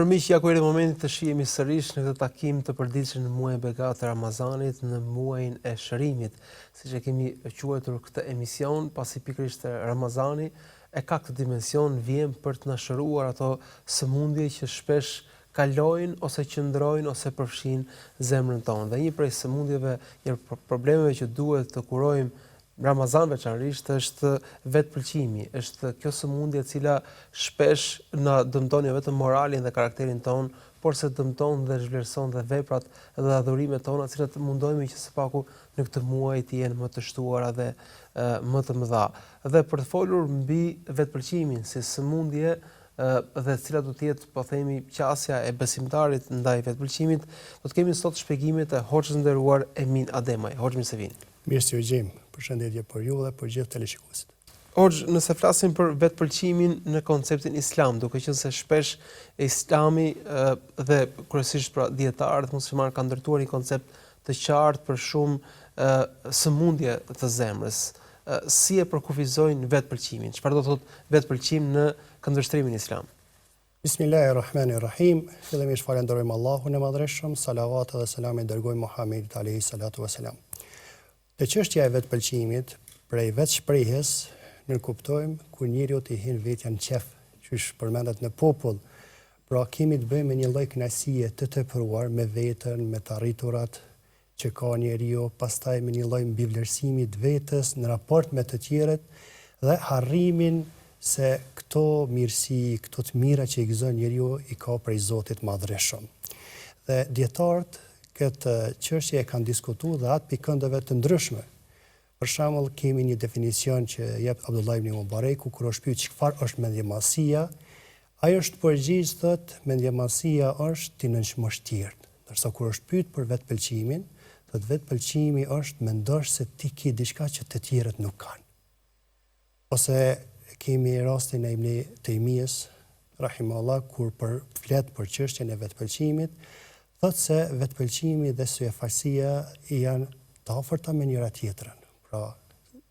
Miq, ja ku erdhi momenti të shihemi sërish në këtë takim të përditshëm në muajin e begatë të Ramazanit, në muajin e shërimit, siç e kemi quajtur këtë emision, pasi pikërisht Ramazani e ka këtë dimension, vjen për të na shëruar ato sëmundje që shpesh kalojnë ose qëndrojnë ose përfshin zemrën tonë. Dhe një prej sëmundjeve, një problemeve që duhet të kurojmë Ramazan veçanërisht është vetpëlqimi, është kjo sëmundje e cila shpesh na dëmton jo vetëm moralin dhe karakterin ton, por se dëmton dhe zhvlerëson dhe veprat dhe adhurimet tona, të cilat mundohemi që së paku në këtë muaj të jenë më të shtuara dhe më të mëdha. Dhe për të folur mbi vetpëlqimin si sëmundje dhe cila do të jetë, po themi, qasja e besimtarit ndaj vetpëlqimit, do të kemi sot shpjegimet e Hoxhës nderuar Emin Ademaj. Hoxh, mirë se vini. Mirë se u gjejmë. Përshëndetje për ju dhe për gjithë teleshikuesit. Hoxh, nëse flasim për vetpëlqimin në konceptin islam, duke qenë se shpesh Islami dhe kryesisht pra dietarët muslimanë kanë ndërtuar një koncept të qartë për shumë sëmundje të zemrës. Si e përkufizojnë vetpëlqimin? Çfarë do të thotë vetpëlqim në këndvështrimin islam? Bismillahirrahmanirrahim. Fillimisht falenderojmë Allahun e Madhreshëm, salavat dhe selam i dërgojmë Muhamedit alayhi salatu wasalam. Te çështja e vetpëlqimit, prej vetshprehjes, ne kuptojmë kur njeriu të hin vetja në qef, qysh përmendet në popull. Pra kemi të bëjmë me një lloj kënaqësie të tepruar me veten, me të arriturat që ka njeriu, pastaj me një lloj mbivlerësimi të vetes në raport me të tjerët dhe harrimin se këto mirësi, këto të mira që i gëzon njeriu i ka prej Zotit Madhreshëm. Dhe dietarët këtë çështje e kanë diskutuar dhe atë pikëndeve të ndryshme. Për shembull, kemi një definicion që jep Abdullah ibn Mubareku kur është pyet çfarë është mendjemallësia, ai është përgjigj thotë mendjemallësia është ti nënshmështirt. Ndërsa kur është pyet për vetpëlqimin, thotë vetpëlqimi është mendosh se ti ke diçka që të tjerët nuk kanë. Ose kemi rastin e Ibn Taymiyes rahimahullah kur flet për çështjen e vetpëlqimit, thotë se vetpëlqimi dhe syfaqësia janë të afërta me njëra tjetrën. Pra,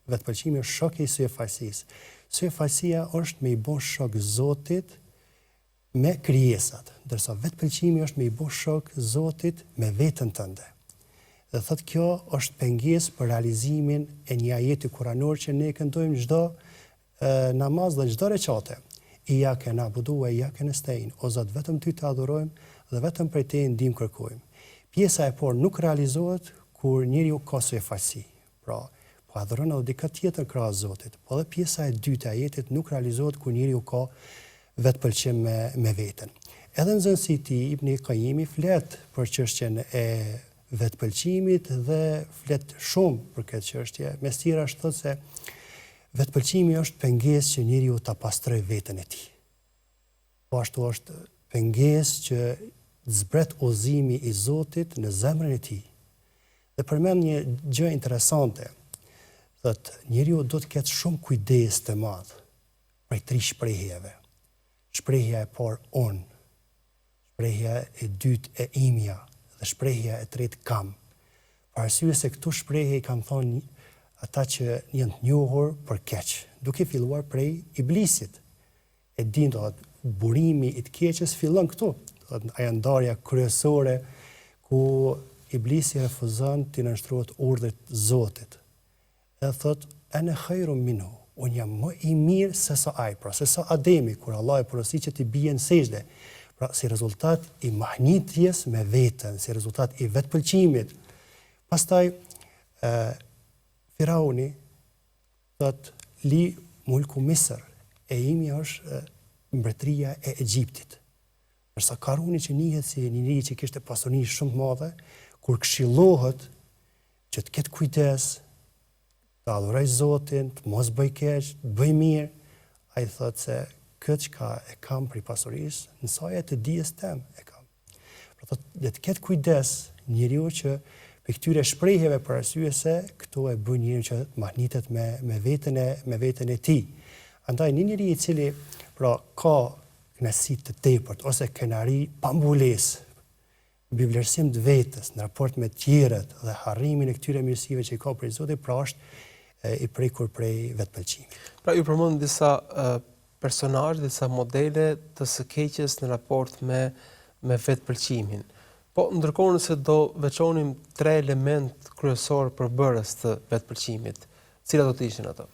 vetpëlqimi është shoku i syfaqësisë. Syfaqësia është me i bën shok Zotit me krijesat, ndërsa vetpëlqimi është me i bën shok Zotit me veten tënde. Dhe thotë kjo është pengesë për realizimin e një ajeti kuranor që ne këndojmë çdo namaz dhe çdo recate. Iyyake na'budu wa iyyake nasta'in. O Zot, vetëm ty të adhurojmë dhe vetëm prej teje ndihmë kërkojmë. Pjesa e parë nuk realizohet kur njeriu ka syfaqësi. Pra, po adhuron edhe dikë tjetër krahas Zotit. Po edhe pjesa e dytë e ajetit nuk realizohet kur njeriu ka vetpëlqim me veten. Edhe nxënësi i tij Ibn Qayyimi flet për çështjen e vetpëlqimit dhe flet shumë për këtë çështje. Mes tjera thotë se vetpëlqimi është pengesë që njeriu ta pastrojë veten e tij. Po ashtu është pengesë që zbret udhëzimi i Zotit në zemrën e tij. Dhe përmend një gjë interesante. Thotë njeriu do të ketë shumë kujdes të madh prej 3 shprehjeve. Shprehja e parë on, shprehja e dytë e imja dhe shprehja e tretë kam. Për arsye se këto shprehje i kanë thonë ata që janë të njohur për keq, duke filluar prej iblisit. E din do të burimi i të keqes fillon këtu. Ajo ndarja kryesore ku iblisi refuzon të nënshtrohet urdhrit të Zotit. E thotë ana khairun minhu, unë jam më i mirë se sa ai, pra se sa Ademi kur Allah e porosi që t'i bien sejdë. Pra si rezultat i mahnitjes me veten, si rezultat i vetpëlqimit. Pastaj Firauni thotë li mulku Misr, e imi është mbretëria e Egjiptit. Ndërsa Karuni që njihet si një njeri që kishte pasuni shumë të madhe, kur këshillohet që të ketë kujdes, të adhuroj Zotin, të mos bëj keq, të bëj mirë, ai thotë se këtë çka e kam prej pasurisë, në saja të dijes tem e kam. Pra thotë le të ketë kujdes njeriu që Për këtyre shprehjeve për arsye se këto e bën njeriu që të mahnitet me veten e tij. Andaj një njeri i cili pra ka kënaqësi të tepërt ose kënaqëri pa mbulesë, mbi-vlerësim të vetes në raport me të tjerët dhe harrimin e këtyre mirësive që i ka prej Zotit, pra është i prekur prej vetpëlqimit. Pra ju përmend disa personazhe, disa modele të së keqes në raport me vetpëlqimin. Po ndërkohë nëse do veçonim 3 element kryesor përbërës të vetpëlqimit, cilat do të ishin ato?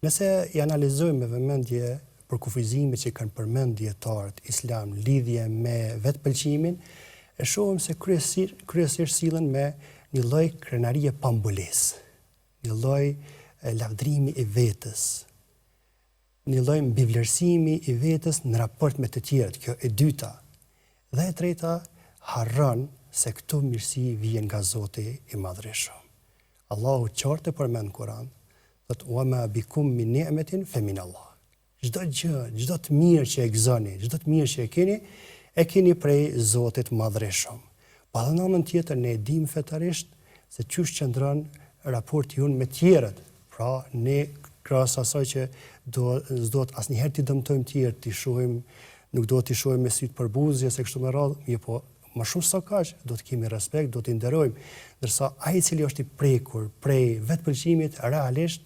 Nëse i analizojmë me vëmendje për kufizimet që kanë përmend dietarët islam lidhje me vetpëlqimin, e shohim se kryesisht sillen me një lloj krenarie pa mbulesë, një lloj lavdrimi i vetes, një lloj mbivlerësimi i vetes në raport me të tjerët, kjo e dyta. Dhe e treta, harron se këto mirësi vijnë nga Zoti i Madhreshëm. Allahu qartë përmend në Kur'an, thotë wa ma bikum min ni'matin fa min Allah. Çdo gjë, çdo të mirë që e gëzoni, çdo të mirë që e keni prej Zotit Madhreshëm. Pa dhe në anën tjetër ne e dim fetarisht se çysh qëndron raporti jon me tjerët. Pra ne krahas asaj që s'do të asnjëherë t'i dëmtojmë tjerë, t'i shohim, nuk do t'i shohim me sy të përbuzje se kështu me radhë, po më shumë se kaq do të kemi respekt, do t'i nderojmë, ndërsa ai i cili është i prekur prej vetpëlqimit realisht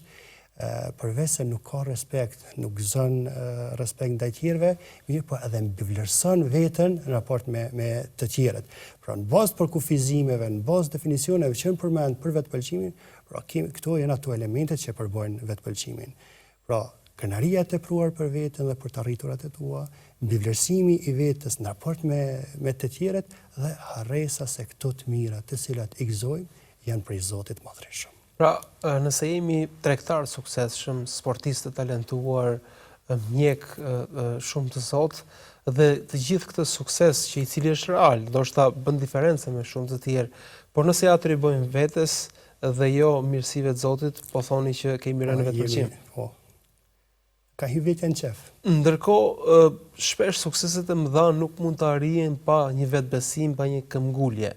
përveç se nuk ka respekt, nuk gëzon respekt ndaj tjerëve, mirë po edhe mbivlerëson veten në raport me të tjerët. Pra në bazë për kufizimeve, në bazë definicioneve që përmend për vetpëlqimin, pra këto janë ato elementet që përbojnë vetpëlqimin. Pra kënaqëria e tepruar për veten dhe për të arriturat e tua, mbivlerësimi i vetes në raport me të tjerët dhe harresa se këto të mira të cilat i gëzojmë janë prej Zotit Madhreshëm. Pra, nëse jemi tregtar suksesshëm, sportistë të talentuar, mjek shumë të zot, dhe të gjithë këtë sukses që i cili është real, ndoshta bën diferencë me shumë të tjerë, por nëse ja atribuojmë vetes dhe jo mirësive të Zotit, po thoni që kemi rënë në vetpëlqim. Po. Ka hi vetja në qef. Ndërkohë, shpesh sukseset e mëdha nuk mund të arrihen pa një vetbesim, pa një këmbgulje.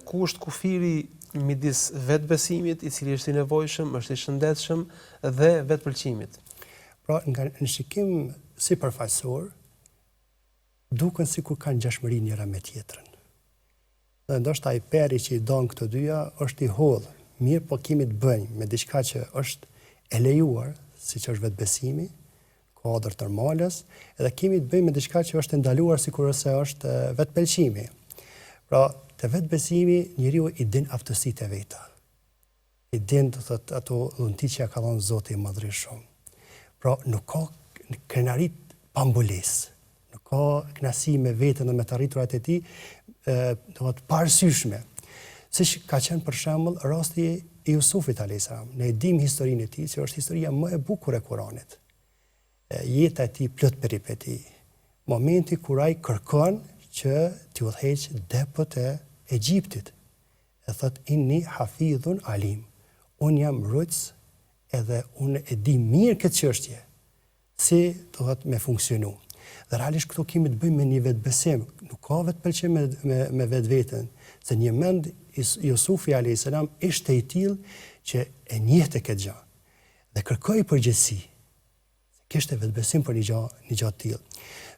Ku është kufiri midis vetbesimit, i cili është i nevojshëm, është i shëndetshëm dhe vetpëlqimit? Pra, nga në shikim sipërfaqësor, duken sikur kanë ngjashmëri njëra me tjetrën. Dhe ndoshta ai peri që i don këto dyja është i hollë, mirë po kemi të bëjmë me diçka që është e lejuar, siç është vetbesimi, kuadër normales, edhe kemi të bëjmë me diçka që është ndaluar sikurse është vetpëlqimi. Pra, te vetbesimi njeriu i din aftësitë e veta. I din do thotë ato dhunti që ja ka dhënë Zoti i Madhreshëm. Pra, nuk ka krenarit pa mbulesë. Nuk ka kënaqësi me veten dhe me të arriturat e tij, do të parësyshme. Siç ka qenë për shembull rasti i Jusufit alayhis salam. Ne e dim historinë e tij, që është historia më e bukur e Kuranit. Jeta e tij plot peripeti. Momenti kur ai kërkon që t'i udhëheq depët e Egjiptit. E thot inni hafidhun alim. Unë jam mbrojtës edhe unë e di mirë këtë çështje. Si do thot me funksionu. Dhe realisht këto kemi të bëjmë me një vetbesim, nuk ka vetpëlqim me vetveten, se një mend Jusufi alayhis salam ishte i tillë që e njehte këtë gjë dhe kërkoi përgjegjësi. Kishte vetbesim për një gjë të tillë.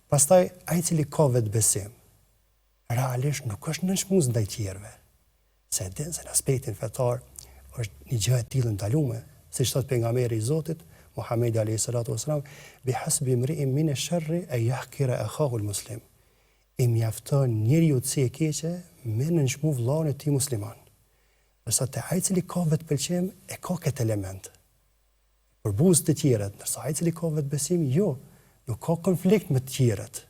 Pastaj ai i cili ka vetbesim, realisht nuk është nënshmues ndaj tjerëve. Se din se në aspektin fetar është një gjë e tillë ndaluar, siç thot pejgamberi i Zotit Muhamedi alayhis salatu wasalam, bihasbi imri'in min ash-sharri an yahkira akhahu al-muslim. I mjafton njeriu të e keqe me nënshmu vllain e tij musliman. Përsa te ai i cili ka vetpëlqim e ka këtë element. Përbuz të tjerët, ndërsa ai i cili ka vetbesim, jo, nuk ka konflikt me të tjerët.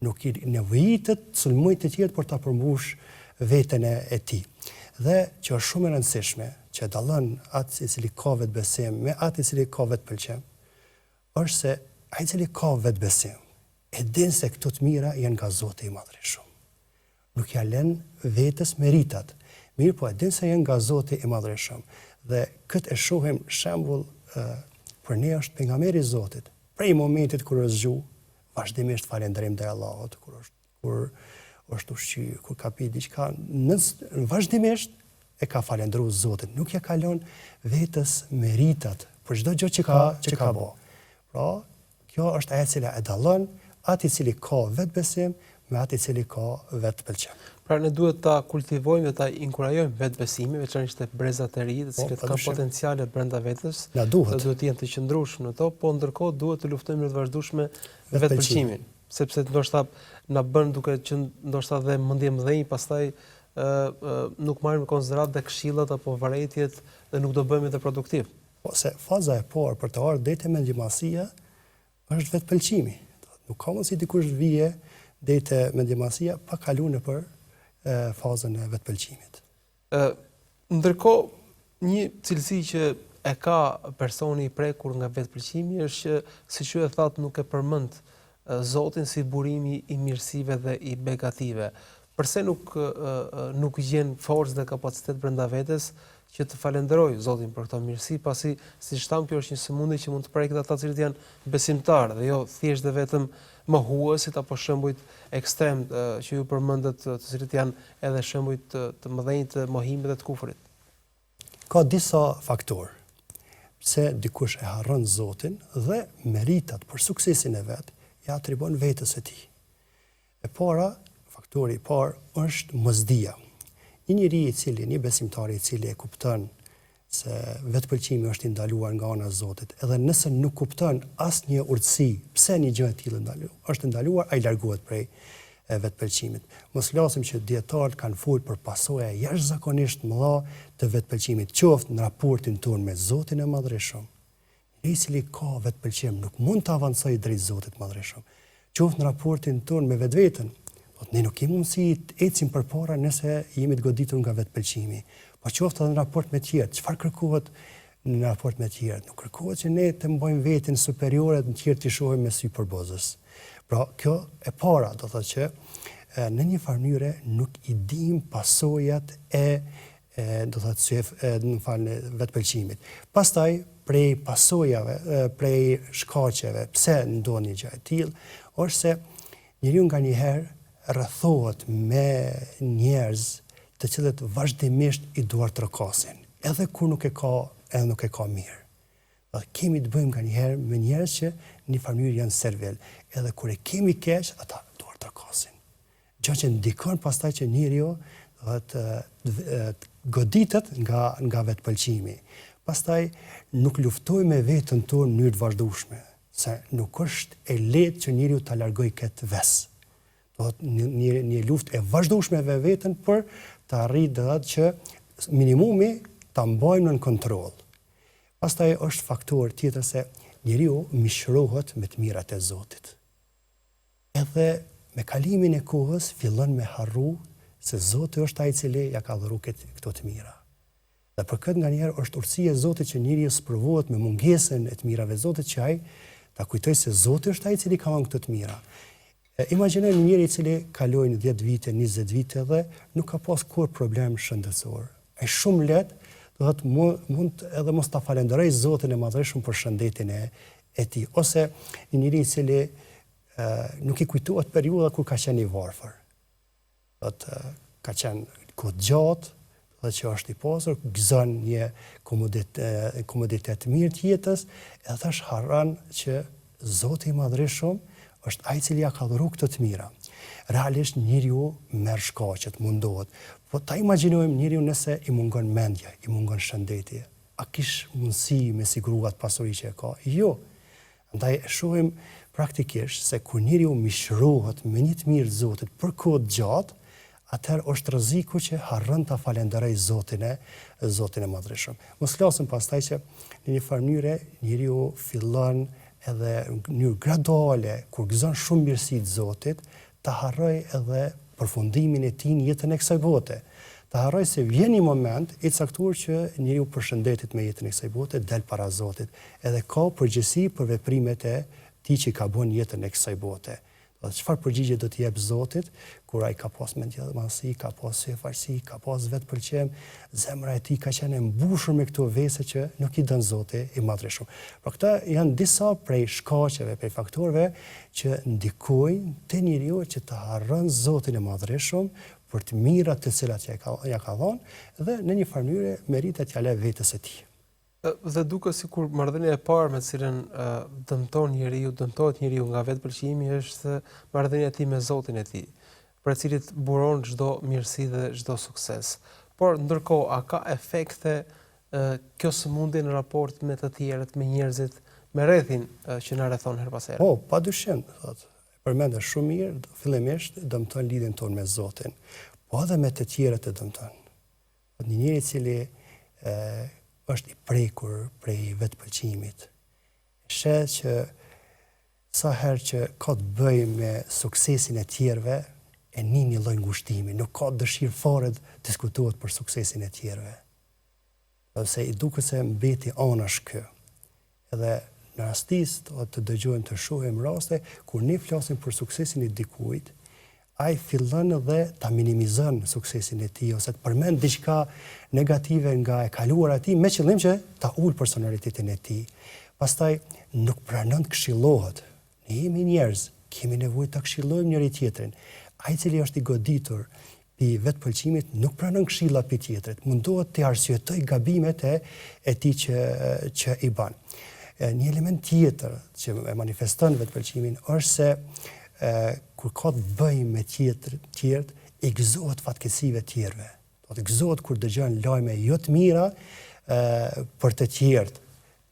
Nuk i nevojitet sulmoj të tjerët për ta përmbush veten e tij. Dhe që është shumë e rëndësishme që dallon atë i cili ka vetbesim me atë i cili ka vetpëlqim, është se ai i cili ka vetbesim e din se këto të mira janë nga Zoti i Madhreshëm. Nuk ja lën vetes meritat, mirë po e din se janë nga Zoti i Madhreshëm. Dhe këtë e shohim shembull për ne është pejgamberi i Zotit. Prej momentit kur është zgju, vazhdimisht falënderim ndaj Allahut, kur është ushqy, kur ka pi diçka, vazhdimisht e ka falendëruar Zotin, nuk ja ka lënë vetës meritat për çdo gjë që ka bë. Pra, kjo është ajo e cila e dallon atë i cili ka vetbesim me atë i cili ka vetpëlqim. Pra ne duhet ta kultivojmë dhe ta inkurajojmë vetbesimin, veçanërisht te brezat e ri, të cilët kanë potenciale brenda vetes, na duhet të jenë të qëndrueshëm në to, po ndërkohë duhet të luftojmë në të vazhdueshme vetpëlqimin, sepse ndoshta na bën duke që ndoshta dhe mendje mëdhenj, pastaj nuk marrim në konsiderat dhe këshillat apo vërejtjet dhe nuk do bëhemi edhe produktiv. Po se faza e parë për të ardhur deri te mendjemasia është vetpëlqimi. Nuk ka mundësi dikush vije deri te mendjemasia pa kaluar nëpër fazën e vetpëlqimit. Ndërkohë, një cilësi që e ka personi i prekur nga vetpëlqimi është që, siç ju e thatë, nuk e përmend Zotin si burimi i mirësive dhe i begative. Përse nuk gjen forcë dhe kapacitet brenda vetes që të falenderoj Zotin për këtë mirësi, pasi siç tham, kjo është një sëmundje që mund të preket ata që janë besimtarë dhe jo thjesht dhe vetëm mohuesit apo shembujt ekstrem që ju përmendët, të cilët janë edhe shembujt të mëdhenj të mohimit dhe të kufrit. Ka disa faktorë pse dikush e harron Zotin dhe meritat për suksesin e vet ja atribon vetes së tij. E para, faktori i parë është mosdia. Një besimtar i cili e kupton se vetpëlqimi është i ndaluar nga ana e Zotit, edhe nëse nuk kupton asnjë urtësi pse një gjë e tillë është ndaluar, ai largohet prej vetpëlqimit. Mos flasim që dietarët kanë folur për pasoja jashtëzakonisht mëdha të vetpëlqimit, qoftë në raportin tonë me Zotin e Madhreshëm. Ai i cili ka vetpëlqim nuk mund të avancojë drejt Zotit të Madhreshëm. Qoftë në raportin tonë me vetveten, ne nuk kemi mundësi të ecim përpara nëse jemi të goditur nga vetpëlqimi. Po qoftë edhe në raport me tjerë, çfarë kërkohet në raport me tjerë? Nuk kërkohet që ne të mbajmë veten superiore të tjerë të shohim me sy përbozës. Pra, kjo e para do të thotë që në një farë mënyrë nuk i dim pasojat do të thotë vetpëlqimit. Pastaj prej pasojave, prej shkaqeve, pse ndodh një gjë e tillë, është se njeriu nganjëherë rrethohet me njerëz të cilët vazhdimisht i duartrokasin, edhe kur nuk e ka mirë. Kemi të bëjmë nganjëherë me njerëz që në një farë mënyrë janë servel, edhe kur e kemi keq, ata duartrokasin. Gjë që ndikon pastaj që njeriu goditet nga vetpëlqimi. Pastaj nuk luftoj me veten tonë në mënyrë të vazhdueshme, se nuk është e lehtë që njeriu ta largojë këtë vesë. Do të një luftë e vazhdueshme me veten për të arritur që minimumi ta mbajmë në kontroll. Pastaj është faktor tjetër se njeriu mishrohet me të mirat e Zotit. Edhe me kalimin e kohës fillon me harru se Zoti është ai i cili ja ka dhëruar këto të mira. Dhe për këtë nganjëherë është urtësia e Zotit që njeriu sprovohet me mungesën e të mirave të Zotit, që ai ta kujtojë se Zoti është ai i cili ka dhënë këto të mira. Imagjinojmë një njeri i cili kaloi 10 vite, 20 vite dhe nuk ka pas kur problem shëndetësor. Ai shumë lehtë do të mund edhe mos ta falenderoj Zotin e Madhreshëm për shëndetin e tij, ose një njeri i cili nuk i kujtohet periudha kur ka qenë i varfër. Ka qenë kohë gjatë dhe që është i pasur, gëzon një komoditet mirë të jetës, edhe thash harron që Zoti i Madhreshëm është ai i cili ja ka dhuruar këto të mira. Realisht njeriu merr shkaqet, mundohet. Po ta imagjinojmë njeriu nëse i mungon mendja, i mungon shëndeti. A kish mundësi me siguruat pasuri që e ka? Jo. Andaj e shohim praktikisht se kur njeriu mishrohet me një të mirë të Zotit për kohë gjatë, atëherë është rreziku që harron ta falenderoj Zotin e Madhreshëm. Mos flasim pastaj që në një farë mënyrë njeriu fillon edhe në mënyrë graduale, kur gëzon shumë mirësi të Zotit, ta harroj edhe përfundimin e tij në jetën e kësaj bote. Ta harroj se vjen një moment i caktuar që njeriu përshëndetet me jetën e kësaj bote, del para Zotit, edhe ka përgjegjësi për veprimet e tij që ka bën jetën e kësaj bote. Çfarë përgjigje do t'i jep Zotit kur ai ka pas mendjellësi, ka pas syfaqësi, ka pas vetpëlqim, zemra e tij ka qenë e mbushur me këto vese që nuk i don Zoti i Madhreshëm. Por këta janë disa prej shkaqeve, prej faktorëve që ndikojnë te njeriu që të harron Zotin e Madhreshëm për të mirat të cilat ja ka dhënë dhe në një farë mënyrë meritet ja le vetes së tij. Dhe duke sikur marrëdhënia e parë me cilën dëmtohet njeriu nga vetpëlqimi është marrëdhënia e tij me Zotin e tij, për cilit buron çdo mirësi dhe çdo sukses. Por ndërkohë a ka efekte kjo sëmundje në raport me të tjerët, me njerëzit, me rrethin që na rrethon her pas here? Po, padyshim, thotë. Përmendë shumë mirë, fillimisht dëmton lidhjen tonë me Zotin, po edhe me të tjerët e dëmton. Një njeri i cili është i prekur prej vetpëlqimit, sheh që sa herë që ka të bëjë me suksesin e tjerëve, e një lloj ngushtimi, nuk ka dëshirë fare të diskutohet për suksesin e tjerëve. Se i duket se mbeti anash kë. Edhe në rastis të dëgjojmë të shohim raste kur ne flasim për suksesin e dikujt, ai fillon edhe ta minimizon suksesin e tij ose të përmend diçka negative nga e kaluara e tij me qëllim që ta ulë personalitetin e tij. Pastaj nuk pranon të këshillohet. Ne jemi njerëz, kemi nevojë ta këshillojmë njëri tjetrin. Ai i cili është i goditur pi vetpëlqimit nuk pranon këshilla pi tjetrit. Mundohet të arsyetoj gabimet e tij që i bën. Një element tjetër që e manifeston vetpëlqimin është se kur ka të bëjë me tjerët, i gëzohet fatkeqësive të tjerëve. Do të gëzohet kur dëgjon lajme jo të mira për të tjerët,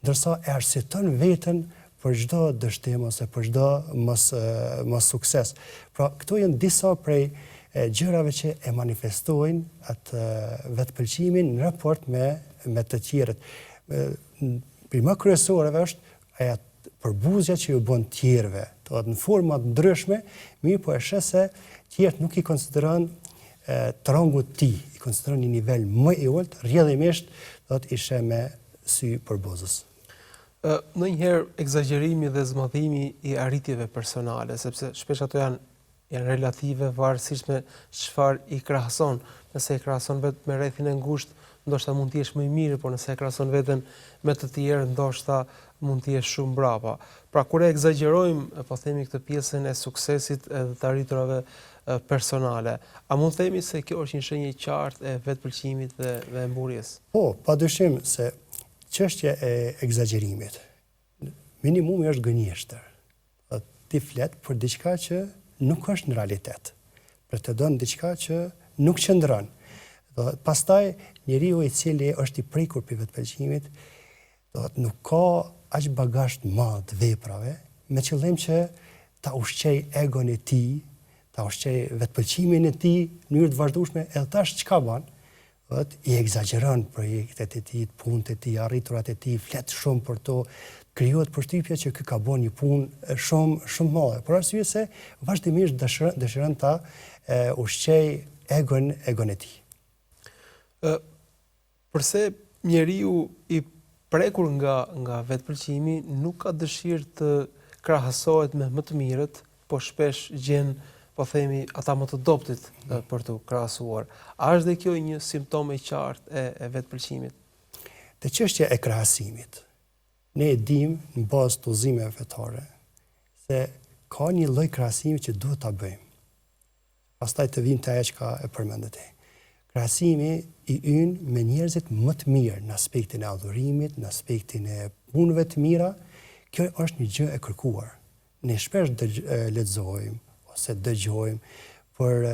ndërsa e arsyeton veten për çdo dështim ose për çdo mos sukses. Pra, këto janë disa prej gjërave që e manifestojnë atë vetpëlqimin në raport me të tjerët. Prima kryesoreve është aja përbuzja që ju bën tjerëve, në forma të ndryshme, mirë po e sheh se tjerët nuk i konsideron të rangut ti, i konsideron një nivel më i ulët, rrjedhimisht i sheh me sy përbuzës. Ndonjëherë egzagjerimi dhe zmadhimi i arritjeve personale, sepse shpesh ato janë relative varësisht me çfarë i krahason. Nëse e krahason vetëm me rrethin e ngushtë, ndoshta mund të jesh më i mirë, por nëse e krahason veten me të tjerë, ndoshta mund të jesh shumë brapa. Pra kur e egzagjerojmë, po themi këtë pjesën e suksesit edhe të arriturave personale, a mund të themi se kjo është një shenjë e qartë e vetpëlqimit dhe mburjes? Po, padyshim se çështja e egzagjerimit minimumi është gënjeshtër. Ti flet për diçka që nuk është në realitet. Pretendon diçka që nuk qëndron. Pastaj njeriu i cili është i prekur për vetpëlqimit, nuk ka aq bagazh të madh të veprave, me qëllim që ta ushqej egon e tij, ta ushqej vetpëlqimin e tij në mënyrë të vazhdueshme, edhe tash çka bën? I egzageron projektet e tij, punët e tij, arriturat e tij, flet shumë për to, krijohet përshtypja që ky ka bën një punë shumë madhe, por arsye se vazhdimisht dëshiron ta ushqej egon e tij. Përse njeriu i prekur nga vetpëlqimi nuk ka dëshirë të krahasohet me më të mirët, po shpesh gjen, po themi, ata më të dobtit për të krahasuar. A është dhe kjo një simptom i qartë e vetpëlqimit? Te çështja e krahasimit, ne e dim në bazë të udhëzimeve fetare se ka një lloj krahasimi që duhet ta bëjmë. Pastaj të vijmë te ajo që e përmendet ti. Krahasimi i ynë me njerëzit më të mirë në aspektin e adhurimit, në aspektin e punëve të mira, kjo është një gjë e kërkuar. Ne shpesh lexojmë ose dëgjojmë për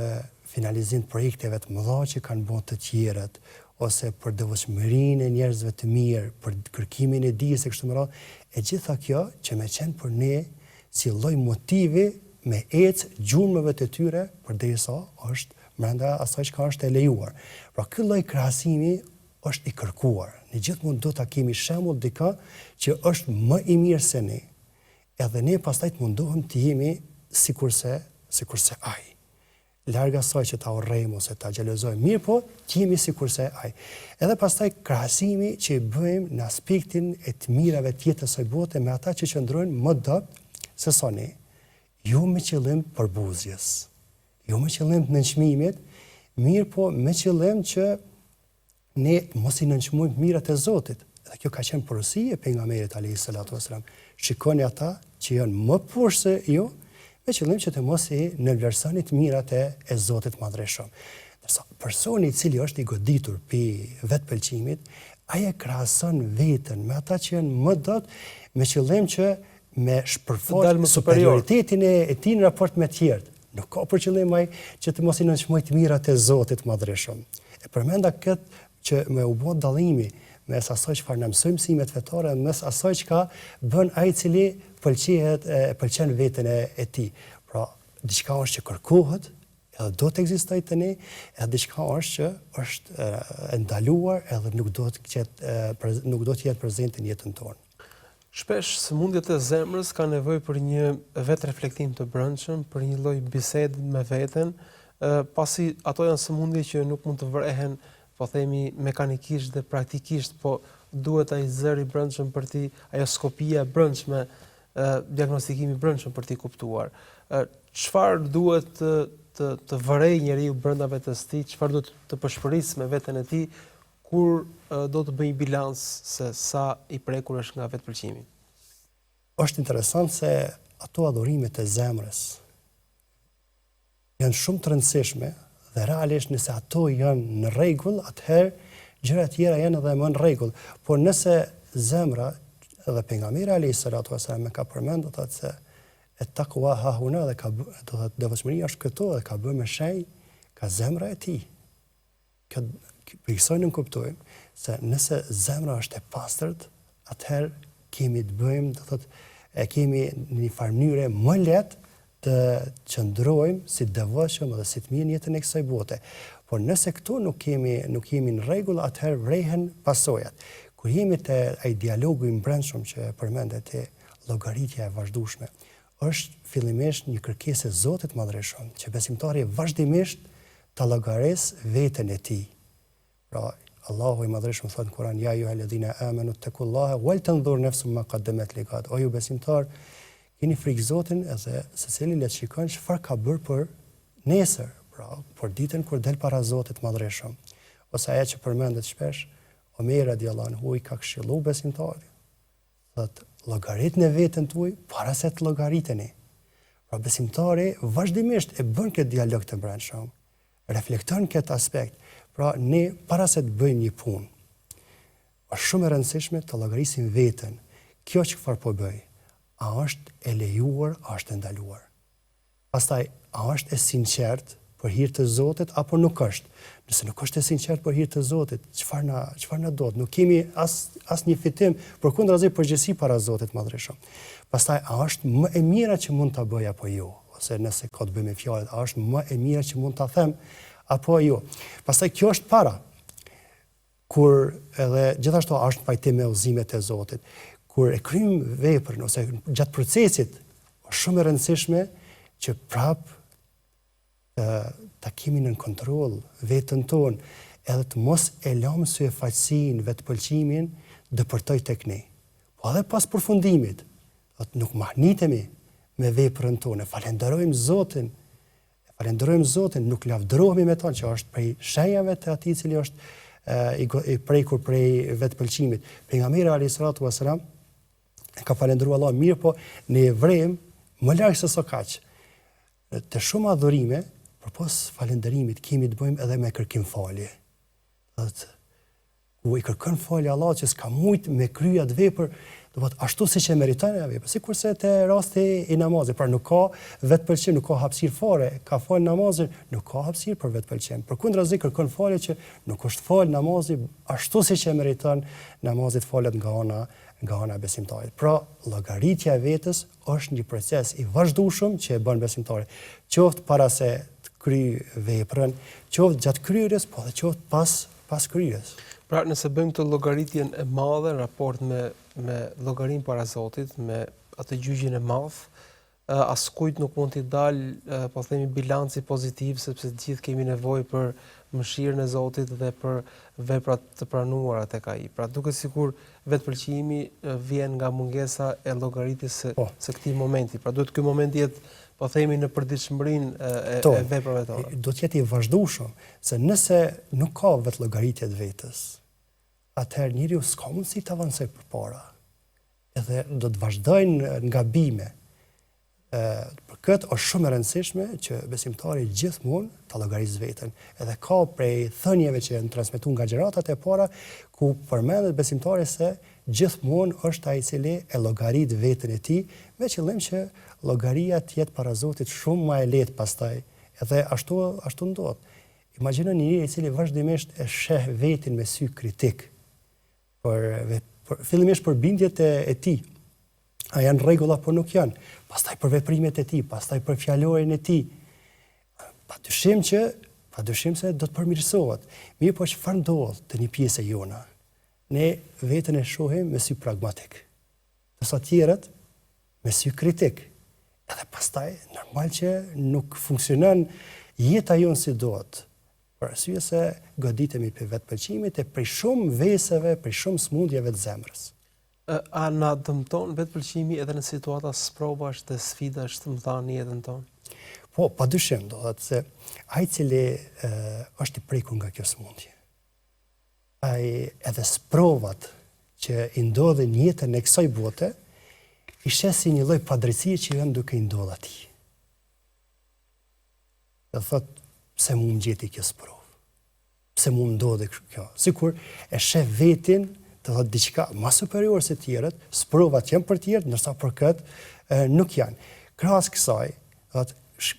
finalizim të projekteve të mëdha që kanë bërë të tjerët, ose për devotshmërinë e njerëzve të mirë, për kërkimin e dijes e kështu me radhë, e gjitha kjo që më qenë për ne si lloj motivi me ecë gjurmëve të tyre përderisa është brenda asaj që është e lejuar. Pra ky lloj krahasimi është i kërkuar. Ne gjithmonë do ta kemi shembull dikë që është më i mirë se ne. Edhe ne pastaj të mundohem të jemi sikurse ai. Larg asaj që ta urrejmë ose ta xhelozojmë, mirë po të jemi sikurse ai. Edhe pastaj krahasimi që i bëjmë në aspektin e të mirave të jetës së bote me ata që qëndrojnë më dopt se sa ne, jo me qëllim përbuzjes. Jo me qëllim të nënçmimit, mirë po me qëllim që ne mos i nënçmojmë mirat e Zotit. Dhe kjo ka qenë porosi e pejgamberit alayhis salatu wasalam. Shikoni ata që janë më poshtë se ju, me qëllim që të mos i nënvlerësoni të mirat e Zotit madhreshëm. Personi i cili është i goditur për vetpëlqimit, ai e krahason veten me ata që janë më dot me qëllim që me shpërfaqë superioritetin e tij në raport me të tjerët. Nuk ka për qëllim ai që të mos i nënçmoj të mirat e Zotit Madhreshëm. E përmenda këtë që me u bë dallimi mes asaj çfarë na mësojmë mësimet fetare, mes asaj çka bën ai i cili pëlqen veten e tij. Pra, diçka është që kërkohet, edhe do të ekzistojë të ne, edhe diçka është që është e ndaluar edhe nuk do të jetë prezente në jetën tonë. Shpesh sëmundjet e zemrës ka nevojë për një vetreflektim të brendshëm, për një lloj bisede me veten, pasi ato janë sëmundje që nuk mund të vrehen, po themi mekanikisht dhe praktikisht, po duhet ai zëri brendshëm për ti, ajo skopia e brendshme, diagnostikimi i brendshëm për ti kuptuar. Çfarë duhet të vërej njeriu brenda vetes tij, çfarë do të përshpërisë me veten e tij kur do të bëj bilans se sa i prekur është nga vetpëlqimi. Është interesant se ato adhurimet e zemrës janë shumë të rëndësishme dhe realisht nëse ato janë në rregull, atëherë gjërat tjera janë edhe më në rregull. Por nëse zemra, edhe pejgamberi alayhis salatu wasallam ka përmendur thotë se et-taqwa ha huna, dhe ka do të thotë devotshmëria është këtu dhe ka bërë me shenjë ka zemra e tij. Për kësaj nuk kuptojmë se nëse zemra është e pastërt, atëherë kemi të bëjmë, do thotë kemi në një farë mënyrë më lehtë të qëndrojmë si devotshëm dhe si të mirë në jetën e kësaj bote. Por nëse këtu nuk kemi në rregull, atëherë vrehen pasojat. Kur jemi te ai dialogu i brendshëm që përmendet te llogaritja e vazhdueshme, është fillimisht një kërkesë e Zotit Madhreshëm, që besimtari vazhdimisht ta llogaris veten e tij. Pra, Allahu i Madhreshëm thotë në Kur'an: "Ja ayyuhalladhina amanu taqullaha wal tanzur nafsun ma qaddamat ligad." O ju besimtar, keni frikë Zotin edhe secili le të shikojnë çfarë ka bërë për nesër, pra për ditën kur del para Zotit Madhreshëm. Ose ajo që përmendet shpesh, Omer radiallahu anhu i ka këshilluar besimtarit. Thotë, llogaritni e veten tuaj para se të llogariteni. Pra besimtari vazhdimisht e bën këtë dialog të brendshëm, reflekton këtë aspekt. Pra ne para se të bëjmë një punë, është shumë e rëndësishme të llogarisim veten. Kjo çfarë po bëj? A është e lejuar, a është e ndaluar? Pastaj, a është e sinqert për hir të Zotit apo nuk është? Nëse nuk është e sinqert për hir të Zotit, çfarë na do? Nuk kemi as një fitim, përkundrazi përgjegjësi para Zotit Madhreshëm. Pastaj, a është më e mira që mund ta bëj apo jo? Ose nëse ka të bëjë me fjalët, a është më e mira që mund ta them apo jo? Pastaj kjo është para. Kur edhe gjithashtu është pajtim me udhëzimet e Zotit. Kur e kryjm veprën ose gjatë procesit, është shumë e rëndësishme që prap ta kemi në kontroll veten tonë, edhe të mos e lëmë syfaqësinë vetpëlqimin dëpërtoj tek ne. Po edhe pas përfundimit, nuk mahnitemi me veprën tonë, falenderojmë Zotin, nuk lavdërohemi me tonë, që është prej shenjave të atij i cili është i prekur prej vetpëlqimit. Pejgamberi alayhis salatu wasalam ka falendëruar Allah mirë, po ne vrem më larg se sa kaq. Të shumë adhurime, përpos falënderimit kemi të bëjmë edhe me kërkim falje. Ku i kërkon falje Allah që s'ka mujt me krye atë vepër, do të thotë ashtu siç e meriton ajo vepër, sikurse te rasti i namazit, pra nuk ka vetpëlqim, nuk ka hapësirë fare, ka fal namazin, nuk ka hapësirë për vetpëlqim. Përkundrazi kërkon falje që nuk është fal namazi ashtu siç e meriton namazit falet nga ana e besimtarit. Pra, llogaritja e vetes është një proces i vazhdueshëm që e bën besimtari, qoftë para se të kryej veprën, qoftë gjatë kryerjes, po edhe qoftë pas kryerjes. Pra, nëse bëjmë të llogaritjen e madhe në raport me llogarin para Zotit, me atë gjyqjen e madh, askujt nuk mund t'i dalë, po themi, bilanci pozitiv, sepse të gjithë kemi nevojë për mëshirën e Zotit dhe për veprat të pranuara tek ai. Pra, duket sikur vetpëlqimi vjen nga mungesa e llogaritjes së këtij momenti. Pra, duhet ky moment jetë, po themi, në përditshmërinë e veprave tona. Do të jetë i vazhdueshëm, se nëse nuk ka vetë llogaritje të vetes, atëherë njeriu s'ka mundësi të avancojë përpara. Edhe do të vazhdojnë ngabime. Për këtë është shumë e rëndësishme që besimtari gjithmonë ta llogarisë veten. Edhe ka prej thënieve që janë transmetuar nga gjëratat e para ku përmendet besimtari se gjithmonë është ai i cili e llogarit veten e tij me qëllim që llogaria të jetë para Zotit shumë më e lehtë pastaj. Edhe ashtu ndodh. Imagjino një njeri i cili vazhdimisht e sheh veten me sy kritik fillimisht për bindjet e tij. A janë rregull apo nuk janë? Pastaj për veprimet e tij, pastaj për fjalorin e tij. Padyshim se do të përmirësohet. Mirë, po çfarë ndodh te një pjesë e jona? Ne veten e shohim me sy pragmatik. Ndërsa tjerët me sy kritik. Edhe pastaj normal që nuk funksionon jeta jonë si duhet. Për arsye se goditemi për vetpëlqimit e prej shumë veseve, prej shumë smundjeve të zemrës. A na dëmton vetpëlqimi edhe në situata sprovash dhe sfidash të mëdha në jetën tonë? Po, padyshim, do thotë se ai i cili është i prekur nga kjo smundje. Ai edhe sprovat që i ndodhin në jetën e kësaj bote, i sheh si një lloj padrejtie që janë duke i ndodhur atij. Do thotë, pse mu më gjeti kjo sprovë? Pse mu më ndodhi kjo? Sikur e sheh vetin, të thotë diçka më superior se tjerët, sprovat janë për tjerët, ndërsa për këtë nuk janë. Krahas kësaj,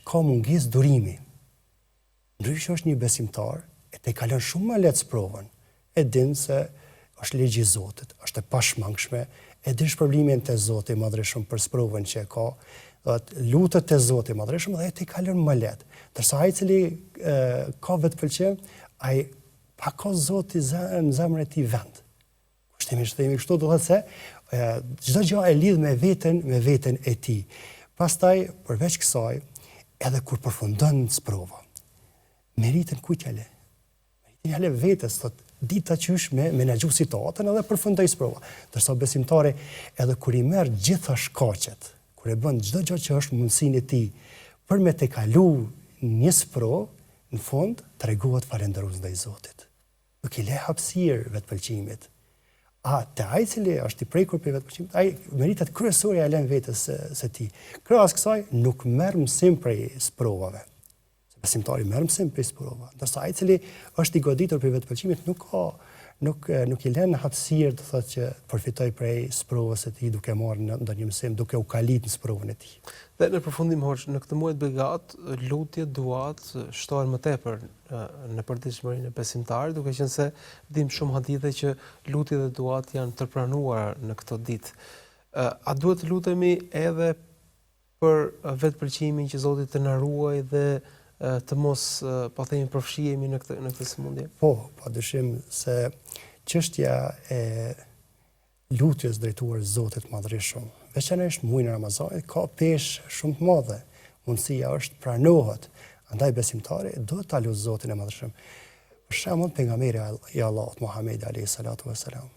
ka mungesë durimi. Ndryshe është një besimtar, e te kalon shumë më lehtë sprovën. E din se është ligji i Zotit, është e pashmangshme, e din shpërblimin te Zoti i Madhreshëm për sprovën që e ka, lutet te Zoti i Madhreshëm dhe e te kalon më lehtë. Ndërsa ai i cili ka vetpëlqim, ai pa ka Zoti në zemrën e tij vend. Kushtimisht themi kështu, do thotë se çdo gjë e lidh me veten e tij. Pastaj përveç kësaj, edhe kur përfundon sprova, meritën kujt ja le? Meritën ja le vetes, thotë dita qysh me menaxhu situatën edhe përfundoi sprova. Ndërsa besimtari edhe kur i merr gjitha shkaqet, kur e bën çdo gjë që është mundësinë e tij për me te kalu një sprovë, në fund tregohet falëndërues ndaj Zotit. Nuk i le hapësirë vetpëlqimit. Te ai i cili është i prekur për vetpëlqimit, ai meritat kryesore ja lën vetes së tij. Krahas kësaj nuk merr mësim prej sprovave. Besimtari merr mësim prej sprovave. Ndërsa ai i cili është i goditur për vetpëlqimit nuk i lën hapësirë të thotë që përfitoj prej sprovës së tij duke marrë ndonjë mësim, duke u kalit në sprovën e tij. Dhe në përfundim hoxh, në këtë muaj të begat, lutjet, duat shtohen më tepër në përditshmërinë e besimtarit, duke qenë se dim shumë hadithe që lutjet dhe duat janë të pranuara në këtë ditë. A duhet të lutemi edhe për vetpëlqimin që Zoti të na ruaj dhe të mos po themi përfshihemi në këtë sëmundje? Po, padyshim se çështja e lutjes drejtuar Zotit Madhreshëm, veçanërisht muajin e Ramazanit, ka peshë shumë të madhe. Mundësia është pranohet. Andaj besimtari duhet ta lutë Zotin e Madhreshëm. Për shembull, pejgamberi i Allahut Muhamedi alayhi salatu wasalam,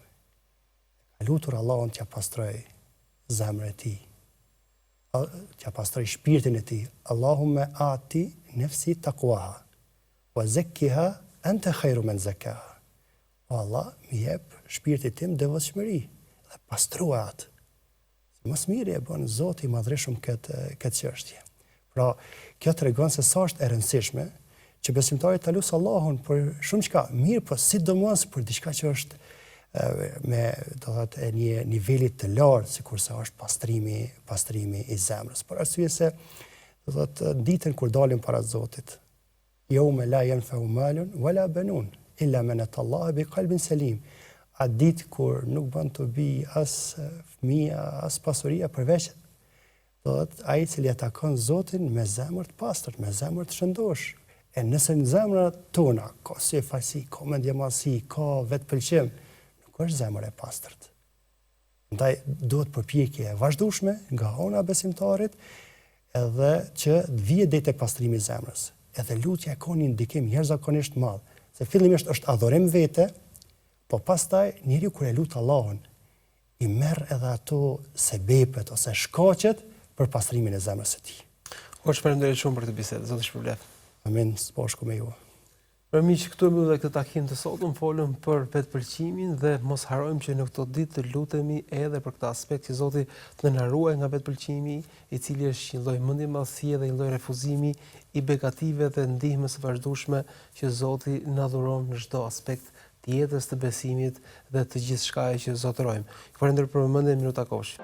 ka lutur Allahun t'ia pastroj zemrën e tij, t'ia pastroj shpirtin e tij. Allahumma ati nafsi taqwaha wa zakkiha anta khairu man zakkaha. O Allah, më jep shpirtit tim devotshmëri dhe pastruaj atë. Mos miri e bën Zoti i Madhreshëm këtë çështje. Pra, kjo tregon se sa është e rëndësishme që besimtari ta lutë Allahun për shumë çka, mirë, po sidomos për diçka që është me, do thotë, një nivelit të lartë, sikurse është pastrimi i zemrës. Për arsye se, do thotë, ditën kur dalim para Zotit, yawma la yanfa'u malun wala banun illa man atallaha biqalbin salim. A ditë kur nuk bën të bi as fëmia, as pasuria përveç ai i cili atakon Zotin me zemër të pastër, me zemër të shëndosh. E nëse në zemrat tona ka sefasi, ka mendjemasi, ka vetpëlqim, nuk është zemër e pastërt. Ndaj duhet përpjekje e vazhdueshme nga ana besimtarit edhe që të vijë deri te pastrimi i zemrës. Edhe lutja ka një ndikim jashtëzakonisht të madh, se fillimisht është adhurim vete, po pastaj njeriu kur e lut Allahun i merr edhe ato sebepet ose shkaqet për pastrimin e zemrës së tij. Ju shpërndaj shumë për këtë bisedë, Zoti shpërblet. Amin, s'po shku me ju. Miq, këtu e mbyllim këtë takim të sotëm, folëm për vetëpëlqimin dhe mos harrojmë që në këto ditë të lutemi edhe për këtë aspekt që Zoti të na ruaj nga vetëpëlqimi, i cili është një lloj mendimallësie dhe një lloj refuzimi i begative dhe ndihmës së vazhdueshme që Zoti na dhuron në çdo aspekt të jetës, të besimit dhe të gjithçkaje që zotërojmë. Ju falenderoj për vëmendjen, minuta kosh.